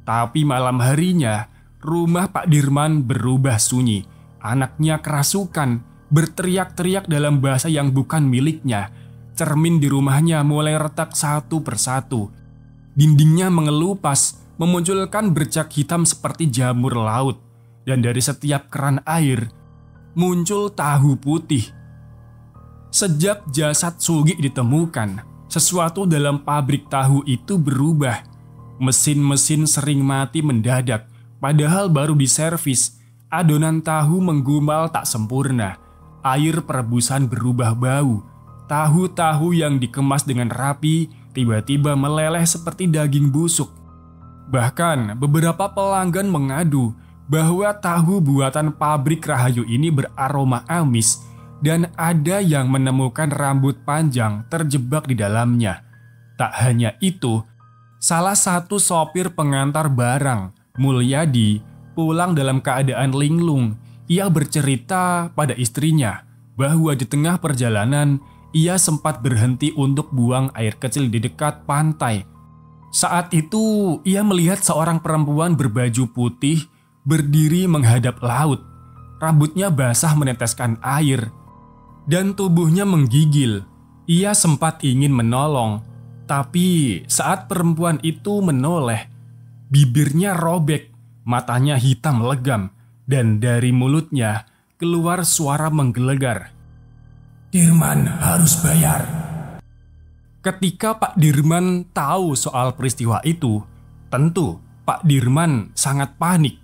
Tapi malam harinya, rumah Pak Dirman berubah sunyi. Anaknya kerasukan, berteriak-teriak dalam bahasa yang bukan miliknya. Cermin di rumahnya mulai retak satu persatu. Dindingnya mengelupas, memunculkan bercak hitam seperti jamur laut. Dan dari setiap keran air muncul tahu putih. Sejak jasad Sogi ditemukan, sesuatu dalam pabrik tahu itu berubah. Mesin-mesin sering mati mendadak, padahal baru diservis. Adonan tahu menggumal tak sempurna. air perebusan berubah bau. Tahu-tahu yang dikemas dengan rapi tiba-tiba meleleh seperti daging busuk. Bahkan beberapa pelanggan mengadu bahwa tahu buatan pabrik Rahayu ini beraroma amis dan ada yang menemukan rambut panjang terjebak di dalamnya. Tak hanya itu, salah satu sopir pengantar barang, Mulyadi, pulang dalam keadaan linglung. Ia bercerita pada istrinya bahwa di tengah perjalanan ia sempat berhenti untuk buang air kecil di dekat pantai. Saat itu ia melihat seorang perempuan berbaju putih berdiri menghadap laut. Rambutnya basah meneteskan air dan tubuhnya menggigil. Ia sempat ingin menolong, tapi saat perempuan itu menoleh, bibirnya robek, matanya hitam legam, dan dari mulutnya keluar suara menggelegar. Dirman harus bayar. Ketika Pak Dirman tahu soal peristiwa itu, tentu Pak Dirman sangat panik.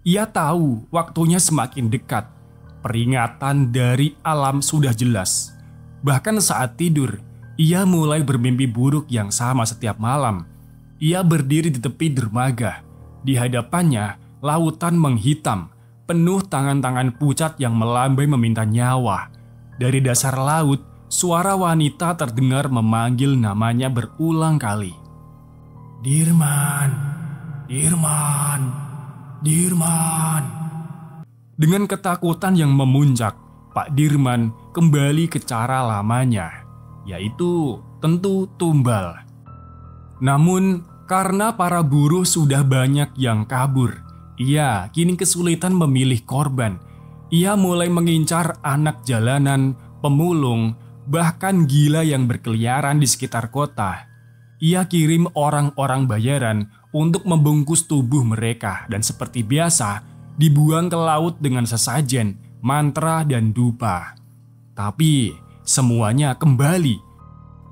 Ia tahu waktunya semakin dekat. Peringatan dari alam sudah jelas. Bahkan saat tidur, ia mulai bermimpi buruk yang sama setiap malam. Ia berdiri di tepi dermaga. Di hadapannya, lautan menghitam, penuh tangan-tangan pucat yang melambai meminta nyawa. Dari dasar laut, suara wanita terdengar memanggil namanya berulang kali. Dirman, Dirman, Dirman. Dengan ketakutan yang memuncak, Pak Dirman kembali ke cara lamanya, yaitu tentu tumbal. Namun, karena para buruh sudah banyak yang kabur, ia kini kesulitan memilih korban. Ia mulai mengincar anak jalanan, pemulung, bahkan gila yang berkeliaran di sekitar kota. Ia kirim orang-orang bayaran untuk membungkus tubuh mereka dan seperti biasa dibuang ke laut dengan sesajen, mantra, dan dupa. Tapi semuanya kembali.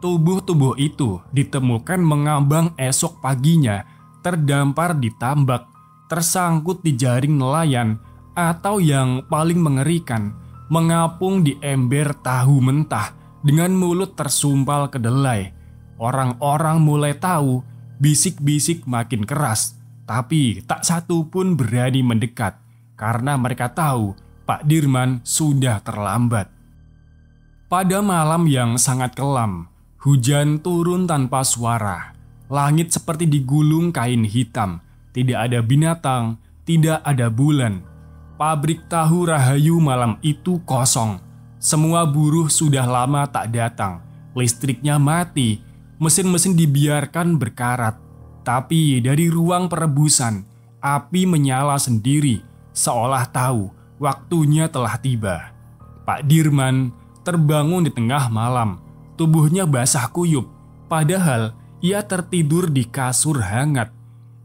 Tubuh-tubuh itu ditemukan mengambang esok paginya, terdampar di tambak, tersangkut di jaring nelayan, atau yang paling mengerikan, mengapung di ember tahu mentah dengan mulut tersumpal kedelai. Orang-orang mulai tahu, bisik-bisik makin keras, tapi tak satu pun berani mendekat karena mereka tahu Pak Dirman sudah terlambat. Pada malam yang sangat kelam, hujan turun tanpa suara. Langit seperti digulung kain hitam. Tidak ada binatang, tidak ada bulan. Pabrik tahu Rahayu malam itu kosong. Semua buruh sudah lama tak datang. Listriknya mati, mesin-mesin dibiarkan berkarat. Tapi dari ruang perebusan, api menyala sendiri, seolah tahu waktunya telah tiba. Pak Dirman terbangun di tengah malam. Tubuhnya basah kuyup, padahal ia tertidur di kasur hangat.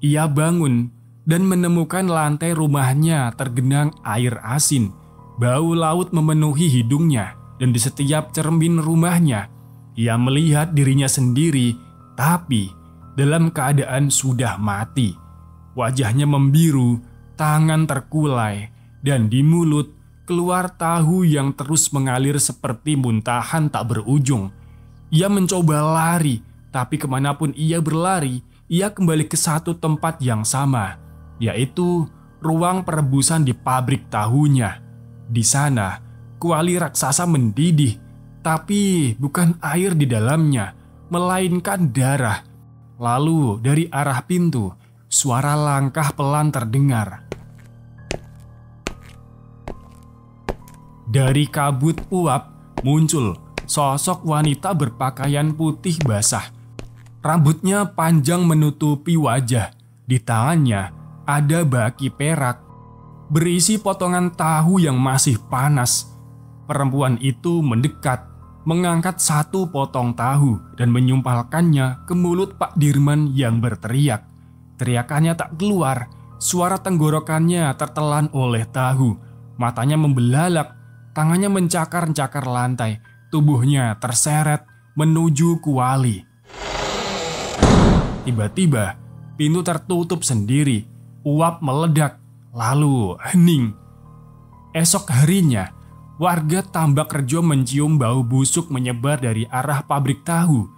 Ia bangun dan menemukan lantai rumahnya tergenang air asin. Bau laut memenuhi hidungnya, dan di setiap cermin rumahnya, ia melihat dirinya sendiri, tapi dalam keadaan sudah mati. Wajahnya membiru, tangan terkulai, dan di mulut keluar tahu yang terus mengalir seperti muntahan tak berujung. Ia mencoba lari, tapi kemanapun ia berlari, ia kembali ke satu tempat yang sama, yaitu ruang perebusan di pabrik tahunya. Di sana, kuali raksasa mendidih, tapi bukan air di dalamnya, melainkan darah. Lalu dari arah pintu, suara langkah pelan terdengar. Dari kabut uap muncul sosok wanita berpakaian putih basah. Rambutnya panjang menutupi wajah. Di tangannya ada baki perak berisi potongan tahu yang masih panas. Perempuan itu mendekat, mengangkat satu potong tahu dan menyumpalkannya ke mulut Pak Dirman yang berteriak. Teriakannya tak keluar, suara tenggorokannya tertelan oleh tahu. Matanya membelalak, tangannya mencakar-cakar lantai, tubuhnya terseret menuju kuali. Tiba-tiba, pintu tertutup sendiri, uap meledak, lalu hening. Esok harinya, warga Tambak Rejo mencium bau busuk menyebar dari arah pabrik tahu.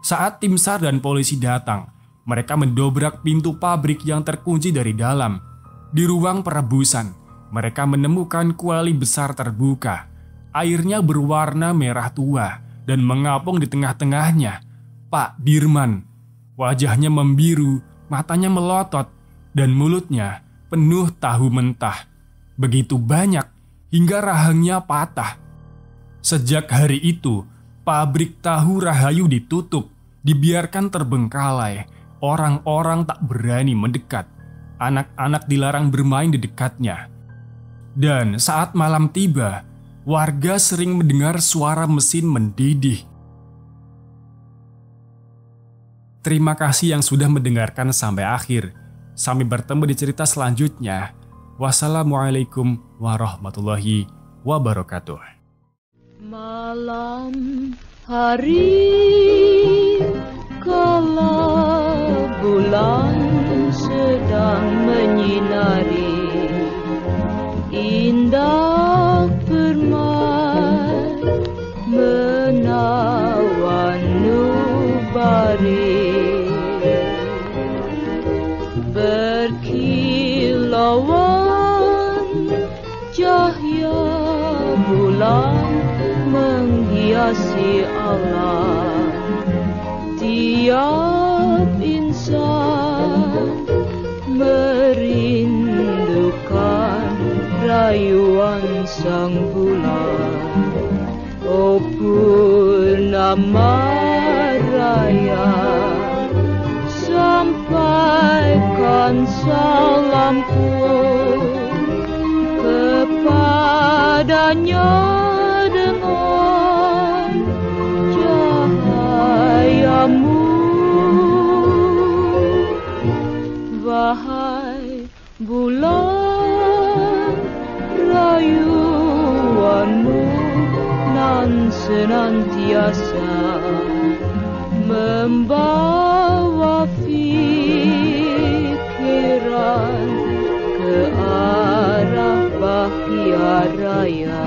Saat tim SAR dan polisi datang, mereka mendobrak pintu pabrik yang terkunci dari dalam. Di ruang perebusan, mereka menemukan kuali besar terbuka. Airnya berwarna merah tua dan mengapung di tengah-tengahnya Pak Dirman. Wajahnya membiru, matanya melotot, dan mulutnya penuh tahu mentah. Begitu banyak hingga rahangnya patah. Sejak hari itu, pabrik tahu Rahayu ditutup, dibiarkan terbengkalai. Orang-orang tak berani mendekat. Anak-anak dilarang bermain di dekatnya. Dan saat malam tiba, warga sering mendengar suara mesin mendidih. Terima kasih yang sudah mendengarkan sampai akhir. Sampai bertemu di cerita selanjutnya. Wassalamualaikum warahmatullahi wabarakatuh. Malam hari kala bulan sedang menyinari, indah permai menawan nubari, berkilauan cahaya bulan menghiasi alam. Tiap insan merindukan rayuan sang bulan. Oh purnama raya, sampaikan salamku kepadanya dengan cahayamu. Wahai bulan, rayuanmu nan senantiasa membawa pikiran ke arah bahagia raya.